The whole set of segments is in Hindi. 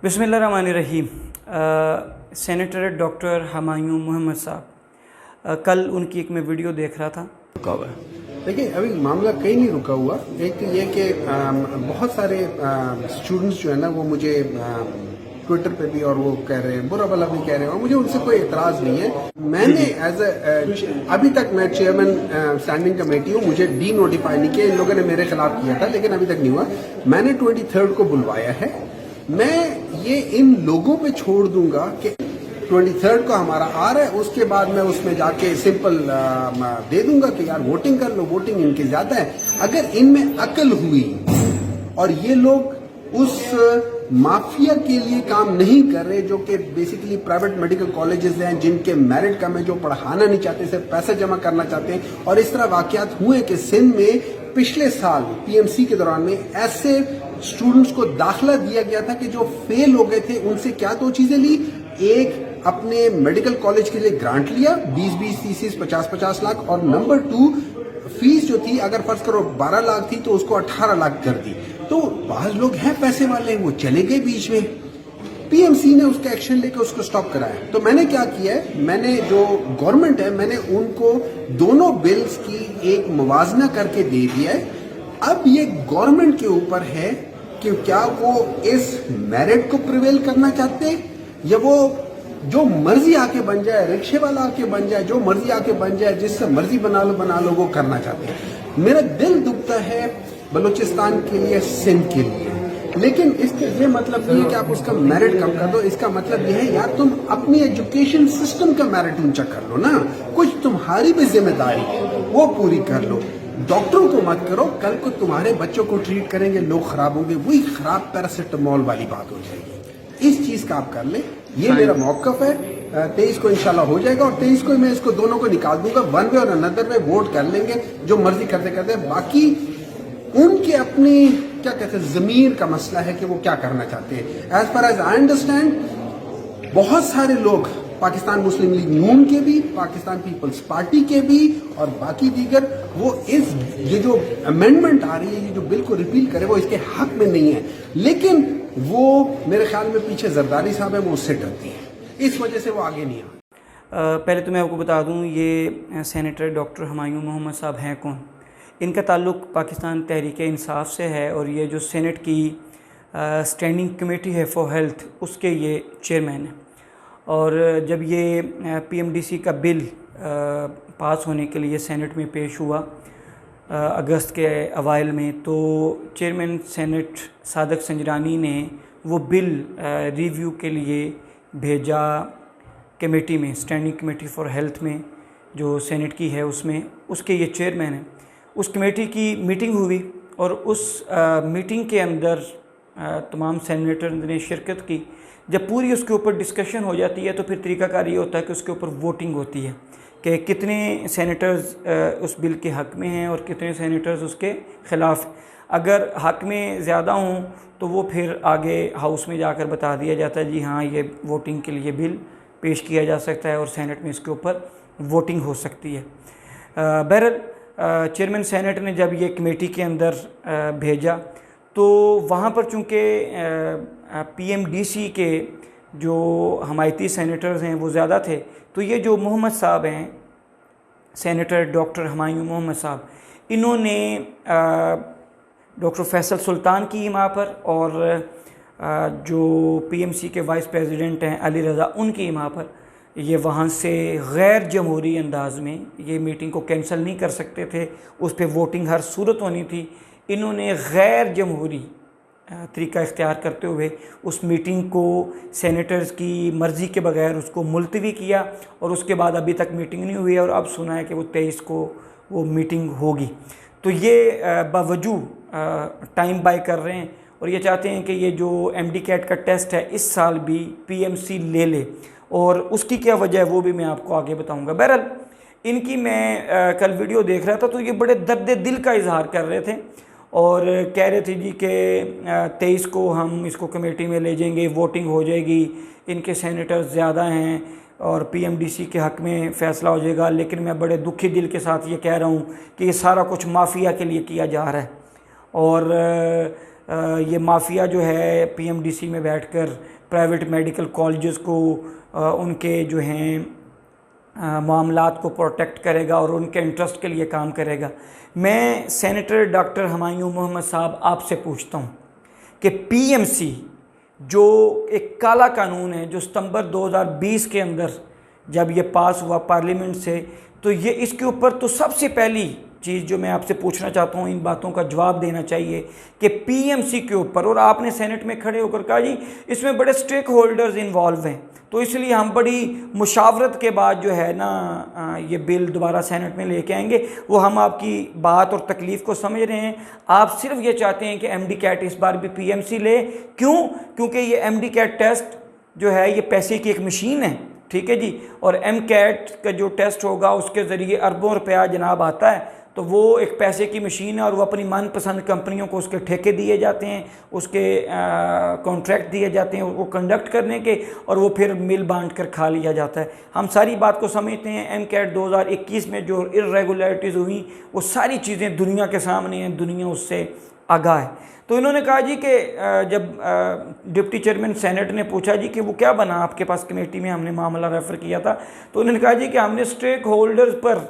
बिस्मिल्लाहिर्रहमानिर्रहीम। सेनेटर डॉक्टर हुमायूं मोहम्मद साहब, कल उनकी एक मैं वीडियो देख रहा था। रुका हुआ है। देखिए, अभी मामला कहीं नहीं रुका हुआ। एक तो ये कि बहुत सारे स्टूडेंट्स जो है ना वो मुझे ट्विटर पे भी और वो कह रहे हैं, बुरा भला भी कह रहे हैं, और मुझे उनसे कोई एतराज नहीं है। मैंने अभी तक मैं चेयरमैन स्टैंडिंग कमेटी हूँ, मुझे डी नोटिफाई नहीं किया। इन लोगों ने मेरे खिलाफ किया था लेकिन अभी तक नहीं हुआ। मैंने 23 को बुलवाया है। मैं ये इन लोगों पे छोड़ दूंगा कि 23 को हमारा आ रहा है, उसके बाद मैं उसमें जाके सिंपल दे दूंगा कि यार वोटिंग कर लो, वोटिंग इनकी ज्यादा है। अगर इनमें अकल हुई और ये लोग उस माफिया के लिए काम नहीं कर रहे जो कि बेसिकली प्राइवेट मेडिकल कॉलेजेस हैं, जिनके मेरिट कम है, जो पढ़ाना नहीं चाहते, सिर्फ पैसा जमा करना चाहते हैं। और इस तरह वाकयात हुए कि सिंध में पिछले साल पीएमसी के दौरान में ऐसे स्टूडेंट्स को दाखिला दिया गया था कि जो फेल हो गए थे, उनसे क्या दो चीजें ली। एक, अपने मेडिकल कॉलेज के लिए ग्रांट लिया 20-20, 30-30, 50-50 लाख, और नंबर 2, फीस जो थी अगर फर्ज करो 12 लाख थी तो उसको 18 लाख कर दी। तो बाज लोग हैं पैसे वाले, वो चले गए बीच में। पीएमसी ने उसका एक्शन लेकर उसको स्टॉप कराया। तो मैंने क्या किया है, मैंने जो गवर्नमेंट है, मैंने उनको दोनों बिल्स की एक मुवाजना करके दे दिया है। अब ये गवर्नमेंट के ऊपर है कि क्या वो इस मेरिट को प्रिवेल करना चाहते हैं या वो जो मर्जी आके बन जाए, रिक्शे वाला आके बन जाए, जो मर्जी आके बन जाए, जिससे मर्जी बना लो, वो करना चाहते हैं। मेरा दिल दुखता है बलूचिस्तान के लिए, सिंध के लिए, लेकिन इसका ये मतलब नहीं है कि आप उसका मेरिट कम कर दो। इसका मतलब यह है यार तुम अपनी एजुकेशन सिस्टम का मेरिट ऊंचा कर लो ना। कुछ तुम्हारी भी जिम्मेदारी है, वो पूरी कर लो। डॉक्टरों को मत करो, कल को तुम्हारे बच्चों को ट्रीट करेंगे, लोग खराब होंगे, वही खराब पैरासिटामोल वाली बात हो जाएगी। इस चीज का आप कर ले, ये मेरा मौकफ है। 23 को इंशाल्लाह हो जाएगा और 23 को मैं इसको दोनों को निकाल दूंगा। वन वे और अनदर में वोट कर लेंगे, जो मर्जी करते करते। बाकी उनके अपनी क्या कहते हैं जमीर का मसला है कि वो क्या करना चाहते हैं। As far as I understand, बहुत सारे लोग पाकिस्तान मुस्लिम लीग नून के भी, पाकिस्तान पीपल्स पार्टी के भी और बाकी दीगर, वो ये जो अमेंडमेंट आ रही है, ये जो बिल को रिपील करे, वो इसके हक में नहीं है। लेकिन वो मेरे ख्याल में पीछे जरदारी साहब है, वो उससे डरती है, इस वजह से वो आगे नहीं आ। पहले तो मैं आपको बता दूं, ये सेनेटर डॉक्टर हुमायूं मोहम्मद साहब हैं कौन। इनका ताल्लुक़ पाकिस्तान तहरीक इंसाफ से है और ये जो सेनेट की स्टैंडिंग कमेटी है फॉर हेल्थ, उसके ये चेयरमैन हैं। और जब ये पीएमडीसी का बिल पास होने के लिए सेनेट में पेश हुआ अगस्त के अवाइल में, तो चेयरमैन सेनेट सादक संजरानी ने वो बिल रिव्यू के लिए भेजा कमेटी में, स्टैंडिंग कमेटी फॉर हेल्थ में, जो सेनेट की है उसमें, उसके ये चेयरमैन हैं। उस कमेटी की मीटिंग हुई और उस मीटिंग के अंदर तमाम सेनेटर ने शिरकत की। जब पूरी उसके ऊपर डिस्कशन हो जाती है तो फिर तरीक़ाकार ये होता है कि उसके ऊपर वोटिंग होती है कि कितने सेनेटर्स उस बिल के हक़ में हैं और कितने सेनेटर्स उसके ख़िलाफ़। अगर हक़ में ज़्यादा हों तो वो फिर आगे हाउस में जाकर बता दिया जाता है, जी हाँ ये वोटिंग के लिए बिल पेश किया जा सकता है और सेनेट में इसके ऊपर वोटिंग हो सकती है। बहरहाल चेयरमैन सेनेट ने जब ये कमेटी के अंदर भेजा तो वहाँ पर चूँकि पीएमडीसी के जो हमायती सेनेटर्स हैं वो ज़्यादा थे, तो ये जो मोहम्मद साहब हैं, सेनेटर डॉक्टर हुमायूं मोहम्मद साहब, इन्होंने डॉक्टर फैसल सुल्तान की हिमा पर और जो पीएमसी के वाइस प्रेसिडेंट हैं अली रज़ा, उनकी हिमा पर ये वहाँ से गैर जमहूरी अंदाज में ये मीटिंग को कैंसिल नहीं कर सकते थे, उस पर वोटिंग हर सूरत होनी थी। इन्होंने गैर जमहूरी तरीका इख्तियार करते हुए उस मीटिंग को सेनेटर्स की मर्ज़ी के बगैर उसको मुलतवी किया और उसके बाद अभी तक मीटिंग नहीं हुई है और अब सुना है कि वो 23 को वो मीटिंग होगी। तो ये बावजूद टाइम बाय कर रहे हैं और ये चाहते हैं कि ये जो एमडी कैट का टेस्ट है इस साल भी पीएमसी ले और उसकी क्या वजह है वो भी मैं आपको आगे बताऊंगा। बहरहाल इनकी मैं कल वीडियो देख रहा था तो ये बड़े दर्द दिल का इजहार कर रहे थे और कह रहे थे जी कि 23 को हम इसको कमेटी में ले जाएंगे, वोटिंग हो जाएगी, इनके सेनेटर्स ज़्यादा हैं और पीएमडीसी के हक़ में फ़ैसला हो जाएगा। लेकिन मैं बड़े दुखी दिल के साथ ये कह रहा हूँ कि ये सारा कुछ माफिया के लिए किया जा रहा है और ये माफिया जो है पीएमडीसी में बैठकर प्राइवेट मेडिकल कॉलेजेस को उनके जो हैं मामलात को प्रोटेक्ट करेगा और उनके इंटरेस्ट के लिए काम करेगा। मैं सेनेटर डॉक्टर हुमायूं मोहम्मद साहब आपसे पूछता हूँ कि पीएमसी जो एक काला कानून है जो सितंबर 2020 के अंदर जब ये पास हुआ पार्लियामेंट से, तो ये इसके ऊपर तो सबसे पहली चीज़ जो मैं आपसे पूछना चाहता हूँ, इन बातों का जवाब देना चाहिए कि पीएमसी के ऊपर, और आपने सेनेट में खड़े होकर कहा जी इसमें बड़े स्टेक होल्डर्स इन्वॉल्व हैं, तो इसलिए हम बड़ी मुशावरत के बाद जो है ना ये बिल दोबारा सेनेट में लेके आएंगे। वो हम आपकी बात और तकलीफ़ को समझ रहे हैं। आप सिर्फ ये चाहते हैं कि एमडी कैट इस बार भी पीएमसी ले। क्यों? क्योंकि ये एमडी कैट टेस्ट जो है ये पैसे की एक मशीन है, ठीक है जी, और एम कैट का जो टेस्ट होगा उसके ज़रिए अरबों रुपया जनाब आता है, तो वो एक पैसे की मशीन है और वो अपनी मनपसंद कंपनियों को उसके ठेके दिए जाते हैं, उसके कॉन्ट्रैक्ट दिए जाते हैं वो कंडक्ट करने के, और वो फिर मिल बांट कर खा लिया जाता है। हम सारी बात को समझते हैं। एम कैट 2021 में जो इर्रेगुलरिटीज़ हुई वो सारी चीज़ें दुनिया के सामने हैं, दुनिया उससे आगाह है। तो इन्होंने कहा जी कि जब डिप्टी चेयरमैन सेनेट ने पूछा जी कि वो क्या बना आपके पास कमेटी में, हमने मामला रेफ़र किया था, तो उन्होंने कहा जी कि हमने स्टेक होल्डर्स पर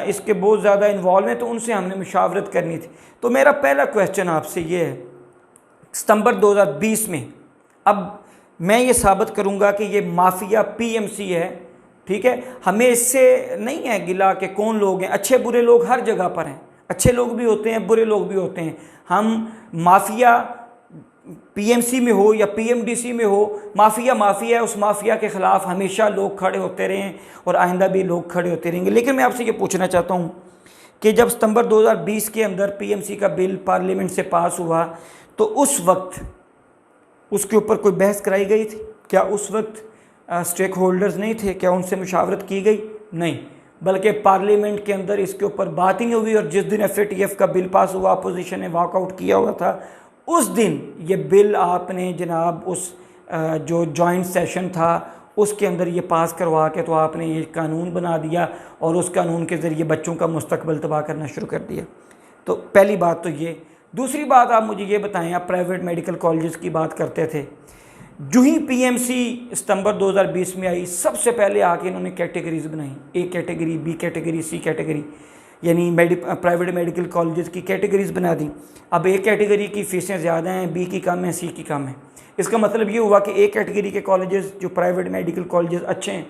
इसके बहुत ज़्यादा इन्वॉल्व हैं तो उनसे हमने मुशावरत करनी थी। तो मेरा पहला क्वेश्चन आपसे ये है, सितंबर 2020 में अब मैं ये साबित करूँगा कि ये माफिया पीएमसी है, ठीक है, हमें इससे नहीं है गिला कि कौन लोग हैं, अच्छे बुरे लोग हर जगह पर हैं, अच्छे लोग भी होते हैं, बुरे लोग भी होते हैं। हम माफिया पीएमसी में हो या पीएमडीसी में हो, माफिया माफिया है, उस माफिया के ख़िलाफ़ हमेशा लोग खड़े होते रहे हैं और आइंदा भी लोग खड़े होते रहेंगे। लेकिन मैं आपसे ये पूछना चाहता हूँ कि जब सितंबर 2020 के अंदर पीएमसी का बिल पार्लियामेंट से पास हुआ तो उस वक्त उसके ऊपर कोई बहस कराई गई थी? क्या उस वक्त स्टेक होल्डर्स नहीं थे? क्या उनसे मुशावरत की गई? नहीं, बल्कि पार्लियामेंट के अंदर इसके ऊपर बात ही नहीं हुई। और जिस दिन FATF का बिल पास हुआ, अपोजिशन ने वॉकआउट किया हुआ था, उस दिन ये बिल आपने जनाब उस जो जॉइंट सेशन था उसके अंदर ये पास करवा के तो आपने ये कानून बना दिया और उस कानून के ज़रिए बच्चों का मुस्तकबिल तबाह करना शुरू कर दिया। तो पहली बात तो ये। दूसरी बात आप मुझे ये बताएं, आप प्राइवेट मेडिकल कॉलेजेस की बात करते थे, जो ही पीएमसी सितंबर 2020 में आई सबसे पहले आके इन्होंने कैटेगरीज बनाई, A category, B category, C category, यानी प्राइवेट मेडिकल कॉलेजेस की कैटेगरीज बना दी। अब ए कैटेगरी की फ़ीसें ज़्यादा हैं, बी की कम है, सी की कम है। इसका मतलब ये हुआ कि ए कैटेगरी के कॉलेजेस जो प्राइवेट मेडिकल कॉलेजेस अच्छे हैं,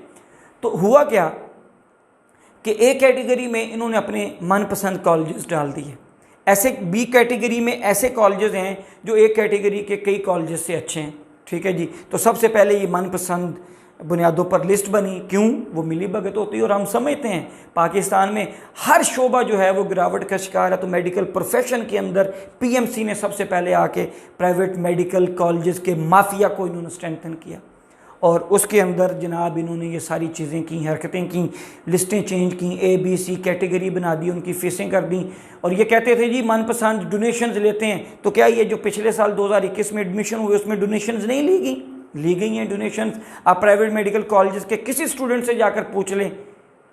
तो हुआ क्या कि ए कैटेगरी में इन्होंने अपने मनपसंद कॉलेजेस डाल दिए। ऐसे बी कैटेगरी में ऐसे कॉलेजेस हैं जो ए कैटेगरी के कई कॉलेजेस से अच्छे हैं, ठीक है जी। तो सबसे पहले ये मनपसंद बुनियादों पर लिस्ट बनी। क्यों? वो मिली भगत होती है और हम समझते हैं पाकिस्तान में हर शोबा जो है वो गिरावट का शिकार है। तो मेडिकल प्रोफेशन के अंदर पीएमसी ने सबसे पहले आके प्राइवेट मेडिकल कॉलेजेस के माफिया को इन्होंने स्ट्रेंथन किया और उसके अंदर जनाब इन्होंने ये सारी चीज़ें की, हरकतें की, लिस्टें चेंज की, ए बी सी कैटेगरी बना दी, उनकी फ़ीसें कर दी। और ये कहते थे जी मनपसंद डोनेशंस लेते हैं। तो क्या ये जो पिछले साल 2021 में एडमिशन हुए उसमें डोनेशंस नहीं ली गई हैं डोनेशंस? आप प्राइवेट मेडिकल कॉलेजेस के किसी स्टूडेंट से जाकर पूछ लें,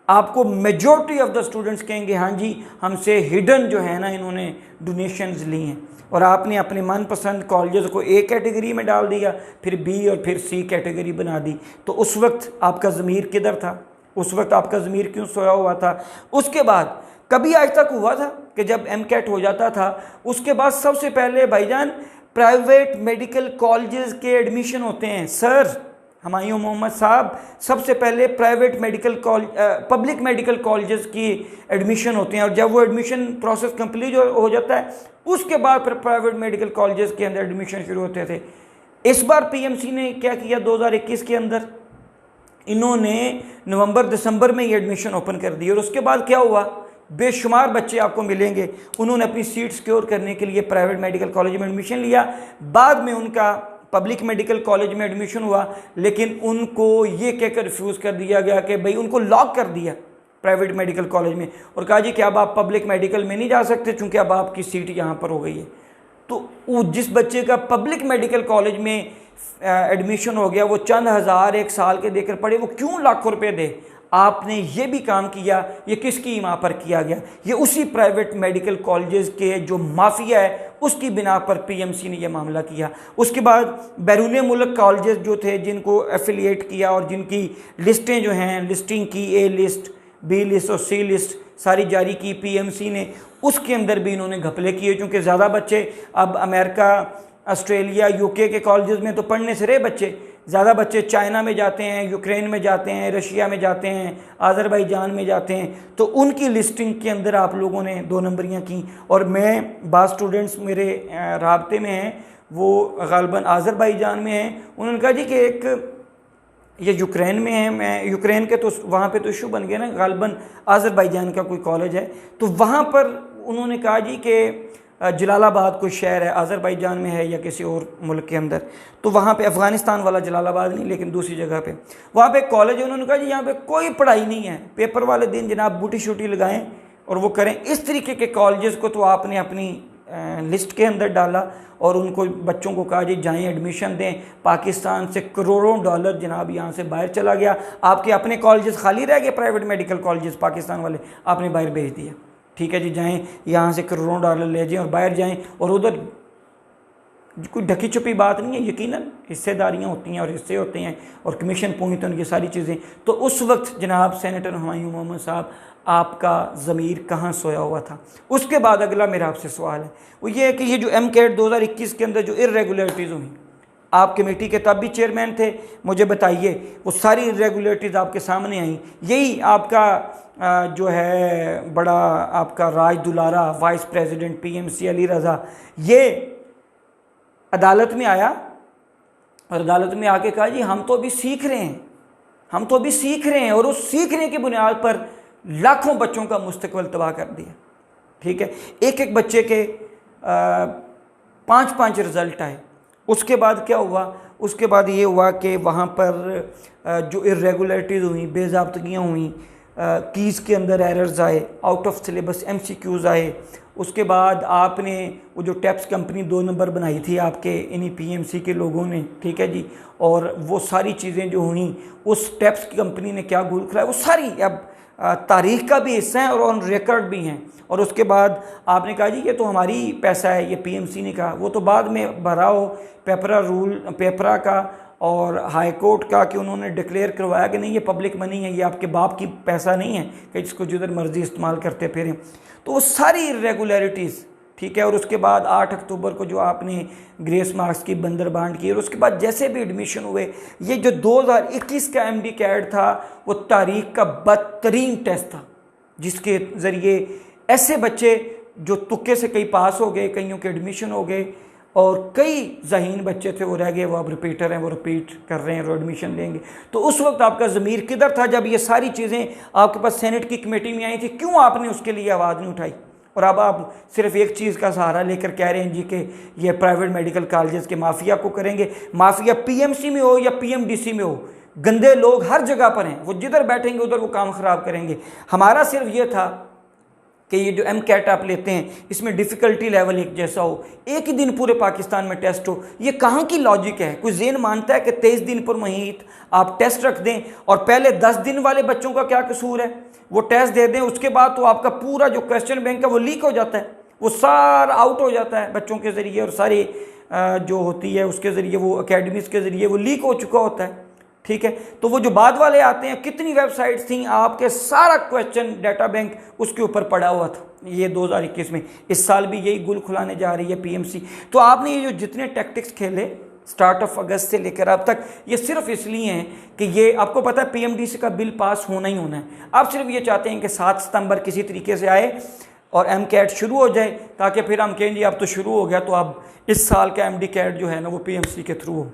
आपको मेजॉरिटी ऑफ द स्टूडेंट्स कहेंगे हाँ जी हमसे हिडन जो है ना इन्होंने डोनेशंस ली हैं। और आपने अपने मनपसंद कॉलेजेस को ए कैटेगरी में डाल दिया, फिर बी और फिर सी कैटेगरी बना दी। तो उस वक्त आपका ज़मीर किधर था? उस वक्त आपका ज़मीर क्यों सोया हुआ था? उसके बाद कभी आज तक हुआ था कि जब MCAT हो जाता था उसके बाद सबसे पहले भाईजान प्राइवेट मेडिकल कॉलेजेस के एडमिशन होते हैं? सर हुमायूं मोहम्मद साहब, सबसे पहले private medical public medical colleges की एडमिशन होते हैं और जब वो एडमिशन प्रोसेस कंप्लीट हो जाता है उसके बाद फिर प्राइवेट मेडिकल कॉलेजेस के अंदर एडमिशन शुरू होते थे। इस बार पीएमसी ने क्या किया? 2021 के अंदर इन्होंने नवंबर दिसंबर में ये एडमिशन ओपन कर दी और उसके बाद क्या हुआ? बेशुमार बच्चे आपको मिलेंगे, उन्होंने अपनी सीट सिक्योर करने के लिए प्राइवेट मेडिकल कॉलेज में एडमिशन लिया। बाद में उनका पब्लिक मेडिकल कॉलेज में एडमिशन हुआ, लेकिन उनको ये कहकर रिफ्यूज़ कर दिया गया कि भाई उनको लॉक कर दिया प्राइवेट मेडिकल कॉलेज में और कहा जी कि अब आप पब्लिक मेडिकल में नहीं जा सकते चूँकि अब आपकी सीट यहाँ पर हो गई है। तो वो जिस बच्चे का पब्लिक मेडिकल कॉलेज में एडमिशन हो गया वो चंद हज़ार एक साल के देकर पढ़े, वो क्यों लाखों रुपये दे? आपने ये भी काम किया, ये किसकी इमा पर किया गया? ये उसी प्राइवेट मेडिकल कॉलेजेस के जो माफिया है उसकी बिना पर पीएमसी ने यह मामला किया। उसके बाद बैरून मुल्क कॉलेजेस जो थे जिनको एफिलिएट किया और जिनकी लिस्टें जो हैं लिस्टिंग की, ए लिस्ट, बी लिस्ट और सी लिस्ट सारी जारी की पीएमसी ने, उसके अंदर भी इन्होंने घपले किए। क्योंकि ज़्यादा बच्चे अब अमेरिका, ऑस्ट्रेलिया, यूके के कॉलेजेस में तो पढ़ने से रहे बच्चे, ज़्यादा बच्चे चाइना में जाते हैं, यूक्रेन में जाते हैं, रशिया में जाते हैं, आज़रबाईजान में जाते हैं। तो उनकी लिस्टिंग के अंदर आप लोगों ने 2 नंबरियाँ की। और मैं बाज़ स्टूडेंट्स मेरे राब्ते में हैं, वो गालिबन आज़रबाईजान में हैं। उन्होंने कहा जी कि एक ये यूक्रेन में है, मैं यूक्रेन के तो वहाँ पे तो इशू बन गया ना, गालिबन आज़रबाईजान का कोई कॉलेज है, तो वहाँ पर उन्होंने कहा जी कि जलालाबाद कोई शहर है, आज़रबाईजान में है या किसी और मुल्क के अंदर, तो वहाँ पे अफ़गानिस्तान वाला जलालाबाद नहीं लेकिन दूसरी जगह पे वहाँ पे कॉलेज है। उन्होंने कहा जी यहाँ पे कोई पढ़ाई नहीं है, पेपर वाले दिन जनाब बूटी शूटी लगाएं और वो करें। इस तरीके के कॉलेजेस को तो आपने अपनी लिस्ट के अंदर डाला और उनको बच्चों को कहा जी जाएँ एडमिशन दें। पाकिस्तान से करोड़ों डॉलर जनाब यहाँ से बाहर चला गया, आपके अपने कॉलेजेस खाली रह गए, प्राइवेट मेडिकल कॉलेजेस पाकिस्तान वाले आपने बाहर भेज दिए। ठीक है जी, जाएं यहाँ से करोड़ों डॉलर ले जाएं और बाहर जाएं, और उधर कोई ढकी छुपी बात नहीं है, यकीनन हिस्सेदारियाँ होती हैं और हिस्से होते हैं और कमीशन पॉइंट उनकी सारी चीज़ें। तो उस वक्त जनाब सेनेटर हुमायूं मोहम्मद साहब आपका ज़मीर कहाँ सोया हुआ था? उसके बाद अगला मेरा आपसे सवाल है वो ये है कि ये जो MCAT 2021 के अंदर जो इर्रेगुलरिटीज़ हुई, आप कमेटी के तब भी चेयरमैन थे, मुझे बताइए वो सारी इर्रेगुलरिटीज़ आपके सामने आई। यही आपका जो है बड़ा आपका राज दुलारा vice president PMC Ali Raza, ये अदालत में आया और अदालत में आके कहा जी हम तो अभी सीख रहे हैं, हम तो अभी सीख रहे हैं, और उस सीखने की बुनियाद पर लाखों बच्चों का मुस्तकबिल तबाह कर दिया। ठीक है, एक एक बच्चे के 5-5 रिज़ल्ट आए। उसके बाद क्या हुआ? उसके बाद ये हुआ कि वहाँ पर जो इर्रेगुलरिटीज़ हुई, बेज़ाब्तगियाँ हुई, कीज़ के अंदर एरर्स आए, आउट ऑफ सिलेबस MCQs आए। उसके बाद आपने वो जो टैप्स कंपनी 2 नंबर बनाई थी आपके इन्हीं पीएमसी के लोगों ने, ठीक है जी, और वो सारी चीज़ें जो हुई उस टैप्स की कंपनी ने क्या गुल खिलाया, वो सारी अब तारीख़ का भी हिस्सा है और ऑन रिकॉर्ड भी हैं। और उसके बाद आपने कहा जी ये तो हमारी पैसा है, ये पीएमसी ने कहा, वो तो बाद में भरा हो पेपरा का और हाई कोर्ट का कि उन्होंने डिक्लेयर करवाया कि नहीं ये पब्लिक मनी है, ये आपके बाप की पैसा नहीं है कि जिसको जिधर मर्जी इस्तेमाल करते फिरें। तो वो सारी इर्रेगुलरिटीज़, ठीक है। और उसके बाद 8 अक्टूबर को जो आपने ग्रेस मार्क्स की बंदरबांट की, और उसके बाद जैसे भी एडमिशन हुए, ये जो 2021 का MD-CAT था वो तारीख का बदतरीन टेस्ट था, जिसके ज़रिए ऐसे बच्चे जो तुक्के से कई पास हो गए, कईयों के एडमिशन हो गए, और कई ज़हीन बच्चे थे वो रह गए, वो अब रिपीटर हैं, वो रिपीट कर रहे हैं, वो एडमिशन लेंगे। तो उस वक्त आपका ज़मीर किधर था जब ये सारी चीज़ें आपके पास सेनेट की कमेटी में आई थी? क्यों आपने उसके लिए आवाज़ नहीं उठाई? और अब आप सिर्फ एक चीज़ का सहारा लेकर कह रहे हैं जी कि ये प्राइवेट मेडिकल कॉलेजेस के माफिया को करेंगे। माफिया पीएमसी में हो या पीएमडीसी में हो, गंदे लोग हर जगह पर हैं, वो जिधर बैठेंगे उधर वो काम ख़राब करेंगे। हमारा सिर्फ ये था कि ये जो MCAT आप लेते हैं इसमें डिफ़िकल्टी लेवल एक जैसा हो, एक ही दिन पूरे पाकिस्तान में टेस्ट हो। ये कहाँ की लॉजिक है? कोई ज़ेन मानता है कि 23 दिन पर मुहित आप टेस्ट रख दें और पहले 10 दिन वाले बच्चों का क्या कसूर है? वो टेस्ट दे दें, उसके बाद तो आपका पूरा जो क्वेश्चन बैंक है वो लीक हो जाता है, वो सारा आउट हो जाता है बच्चों के ज़रिए, और सारी जो होती है उसके ज़रिए, वो अकेडमीज़ के ज़रिए वो लीक हो चुका होता है। ठीक है, तो वो जो बाद वाले आते हैं, कितनी वेबसाइट्स थी, आपके सारा क्वेश्चन डाटा बैंक उसके ऊपर पड़ा हुआ था। ये 2021 में, इस साल भी यही गुल खुलाने जा रही है पीएमसी। तो आपने ये जो जितने टैक्टिक्स खेले स्टार्ट ऑफ अगस्त से लेकर अब तक, ये सिर्फ इसलिए हैं कि ये आपको पता है पीएमडीसी का बिल पास होना ही होना है। आप सिर्फ ये चाहते हैं कि 7 सितंबर किसी तरीके से आए और MCAT शुरू हो जाए, ताकि फिर हम कहें जी अब तो शुरू हो गया, तो अब इस साल का MD-CAT जो है ना वो पीएमसी के थ्रू हो।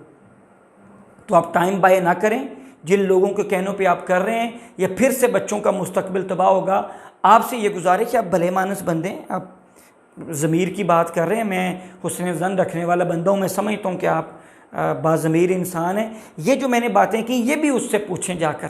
तो आप टाइम बाय ना करें, जिन लोगों के कहनों पे आप कर रहे हैं, ये फिर से बच्चों का मुस्तकबिल तबाह होगा। आपसे ये गुजारिश है आप भले मानस बंदे, आप ज़मीर की बात कर रहे हैं, मैं हुस्न ज़न रखने वाला बंदा हूँ, मैं समझता हूँ कि आप बाज़मीर इंसान हैं। ये जो मैंने बातें की ये भी उससे पूछें जाकर,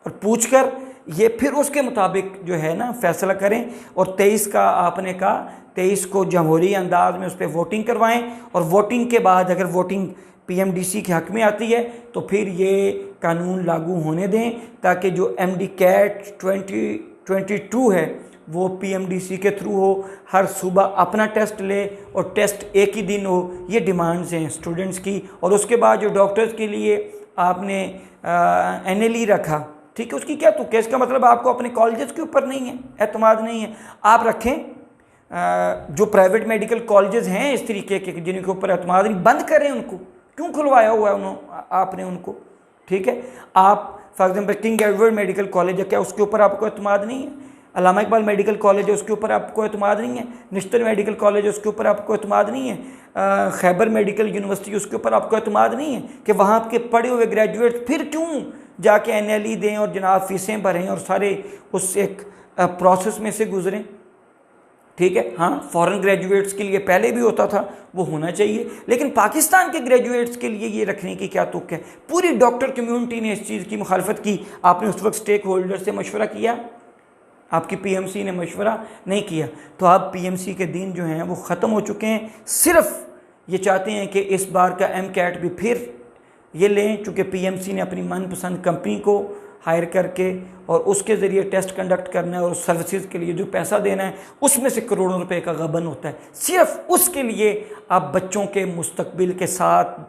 और पूछ कर ये फिर उसके मुताबिक जो है ना फ़ैसला करें। और 23 का आपने कहा 23 को जमहूरी अंदाज में उस पर वोटिंग करवाएँ, और वोटिंग के बाद अगर वोटिंग पीएमडीसी के हक में आती है तो फिर ये कानून लागू होने दें, ताकि जो एमडी कैट 2022 है वो पीएमडीसी के थ्रू हो, हर सुबह अपना टेस्ट ले और टेस्ट एक ही दिन हो। ये डिमांड्स हैं स्टूडेंट्स की। और उसके बाद जो डॉक्टर्स के लिए आपने एनएलई रखा, ठीक है, उसकी क्या तुक है? इसका मतलब आपको अपने कॉलेजेस के ऊपर नहीं है एतमाद, नहीं है। आप रखें जो प्राइवेट मेडिकल कॉलेजेस हैं इस तरीके के जिनके ऊपर एतमाद नहीं, बंद करें उनको। क्यों खुलवाया हुआ है आपने उनको? ठीक है, आप for example king Edward medical college है, क्या उसके ऊपर आपको एतमाद नहीं है? अल्लामा इकबाल मेडिकल कॉलेज है, उसके ऊपर आपको एतमाद नहीं है? निश्तर मेडिकल कॉलेज है, उसके ऊपर आपको एतमाद नहीं है? खैबर मेडिकल यूनिवर्सिटी, उसके ऊपर आपको एतमाद नहीं है कि वहाँ के पढ़े हुए ग्रेजुएट फिर क्यों जाके एनएलई दें और जनाब फीसें भरें और सारे उस एक प्रोसेस में से गुजरें? ठीक है, हाँ, फॉरेन ग्रेजुएट्स के लिए पहले भी होता था, वो होना चाहिए, लेकिन पाकिस्तान के ग्रेजुएट्स के लिए ये रखने की क्या तुक है? पूरी डॉक्टर कम्युनिटी ने इस चीज़ की मुखालफत की। आपने उस वक्त स्टेक होल्डर से मशवरा किया? आपकी पीएमसी ने मशवरा नहीं किया। तो अब पीएमसी के दिन जो हैं वो ख़त्म हो चुके हैं। सिर्फ ये चाहते हैं कि इस बार का एमकैट भी फिर ये लें, चूँकि पीएमसी ने अपनी मनपसंद कंपनी को हायर करके और उसके ज़रिए टेस्ट कंडक्ट करना है और सर्विसेज के लिए जो पैसा देना है उसमें से करोड़ों रुपए का गबन होता है। सिर्फ उसके लिए आप बच्चों के मुस्तकबिल के साथ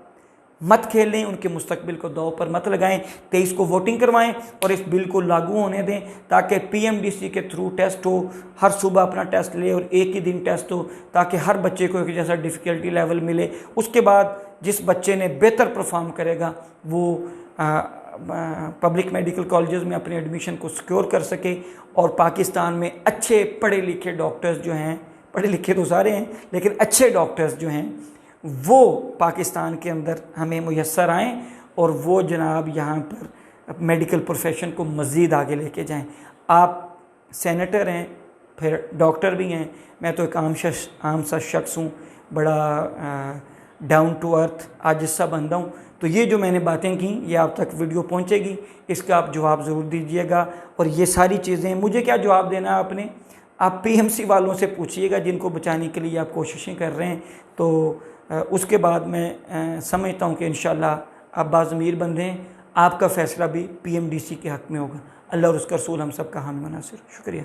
मत खेलें, उनके मुस्तकबिल को दांव पर मत लगाएं। 23 को वोटिंग करवाएं और इस बिल को लागू होने दें, ताकि पीएमडीसी के थ्रू टेस्ट हो, हर सुबह अपना टेस्ट ले और एक ही दिन टेस्ट हो, ताकि हर बच्चे को एक जैसा डिफ़िकल्टी लेवल मिले। उसके बाद जिस बच्चे ने बेहतर परफॉर्म करेगा वो पब्लिक मेडिकल कॉलेजेस में अपने एडमिशन को सिक्योर कर सके और पाकिस्तान में अच्छे पढ़े लिखे डॉक्टर्स जो हैं, पढ़े लिखे तो सारे हैं लेकिन अच्छे डॉक्टर्स जो हैं वो पाकिस्तान के अंदर हमें मुयस्सर आएँ और वो जनाब यहाँ पर मेडिकल प्रोफेशन को मज़ीद आगे लेके जाएं। आप सेनेटर हैं, फिर डॉक्टर भी हैं, मैं तो एक आम सा शख्स हूँ, बड़ा डाउन टू अर्थ आज सा बंदा हूँ। तो ये जो मैंने बातें की ये आप तक वीडियो पहुँचेगी, इसका आप जवाब ज़रूर दीजिएगा। और ये सारी चीज़ें मुझे क्या जवाब देना है आपने, आप पीएमसी वालों से पूछिएगा जिनको बचाने के लिए आप कोशिशें कर रहे हैं। तो उसके बाद मैं समझता हूँ कि इंशाअल्लाह आप बाज़मीर बंदे हैं, आपका फ़ैसला भी पीएमडीसी के हक़ में होगा। अल्लाह और उसका रसूल हम सब का हामी व नासिर। शुक्रिया।